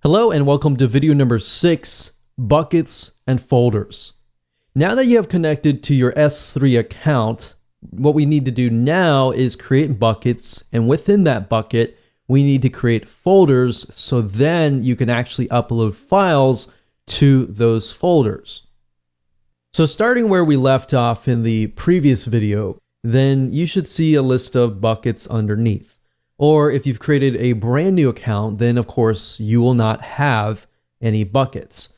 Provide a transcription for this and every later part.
Hello and welcome to video number 6, buckets and folders. Now that you have connected to your S3 account, what we need to do now is create buckets, and within that bucket, we need to create folders so then you can actually upload files to those folders. So starting where we left off in the previous video, then you should see a list of buckets underneath. Or if you've created a brand new account, then of course you will not have any buckets.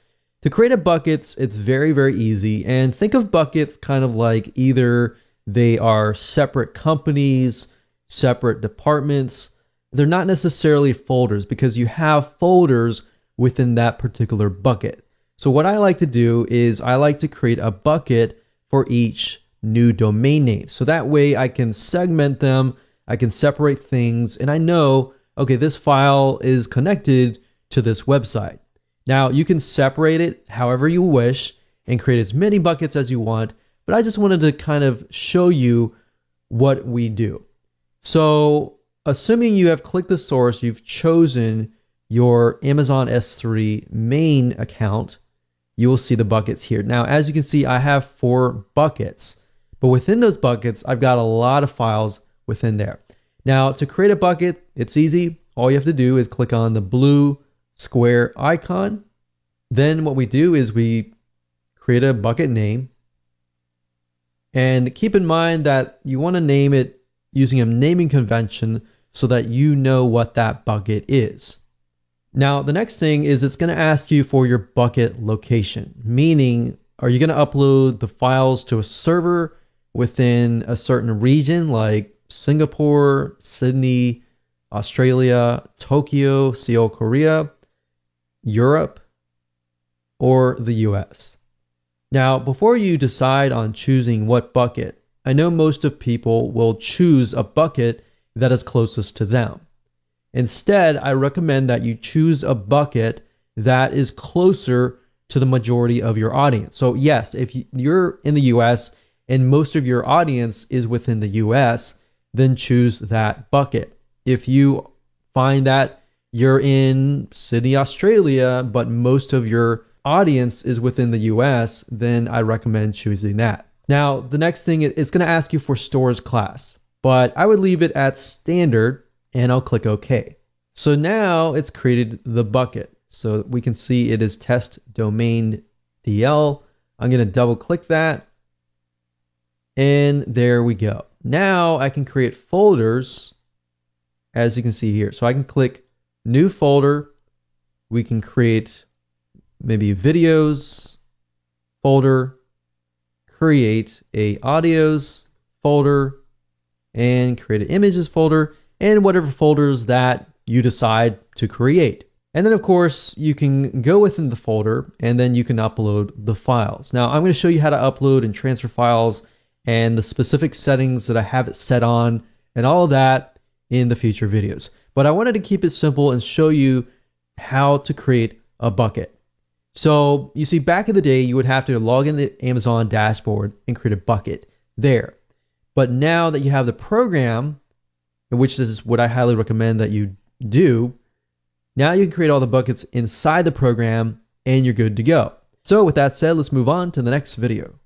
To create a buckets, it's very easy. And think of buckets kind of like either they are separate companies, separate departments. They're not necessarily folders because you have folders within that particular bucket. So what I like to do is I like to create a bucket for each new domain name. So that way I can segment them, I can separate things, and I know, okay, this file is connected to this website. Now you can separate it however you wish and create as many buckets as you want, but I just wanted to kind of show you what we do. So assuming you have clicked the source, you've chosen your Amazon S3 main account, you will see the buckets here. Now, as you can see, I have 4 buckets, but within those buckets, I've got a lot of files within there. Now, to create a bucket, it's easy. All you have to do is click on the blue square icon. Then what we do is we create a bucket name. And keep in mind that you want to name it using a naming convention so that you know what that bucket is. Now, the next thing is it's going to ask you for your bucket location, meaning are you going to upload the files to a server within a certain region like Singapore, Sydney, Australia, Tokyo, Seoul, Korea, Europe, or the US. Now, before you decide on choosing what bucket, I know most of people will choose a bucket that is closest to them. Instead, I recommend that you choose a bucket that is closer to the majority of your audience. So yes, if you're in the US and most of your audience is within the US, then choose that bucket. If you find that you're in Sydney, Australia, but most of your audience is within the US, then I recommend choosing that. Now, the next thing, it's going to ask you for storage class, but I would leave it at standard and I'll click OK. So now it's created the bucket. So we can see it is test domain DL. I'm going to double click that. And there we go. Now I can create folders, as you can see here. So I can click new folder. We can create maybe videos folder, create a audios folder, and create an images folder, and whatever folders that you decide to create. And then of course you can go within the folder and then you can upload the files. Now I'm going to show you how to upload and transfer files and the specific settings that I have it set on and all of that in the future videos. But I wanted to keep it simple and show you how to create a bucket. So you see, back in the day, you would have to log into the Amazon dashboard and create a bucket there. But now that you have the program, which is what I highly recommend that you do, now you can create all the buckets inside the program and you're good to go. So with that said, let's move on to the next video.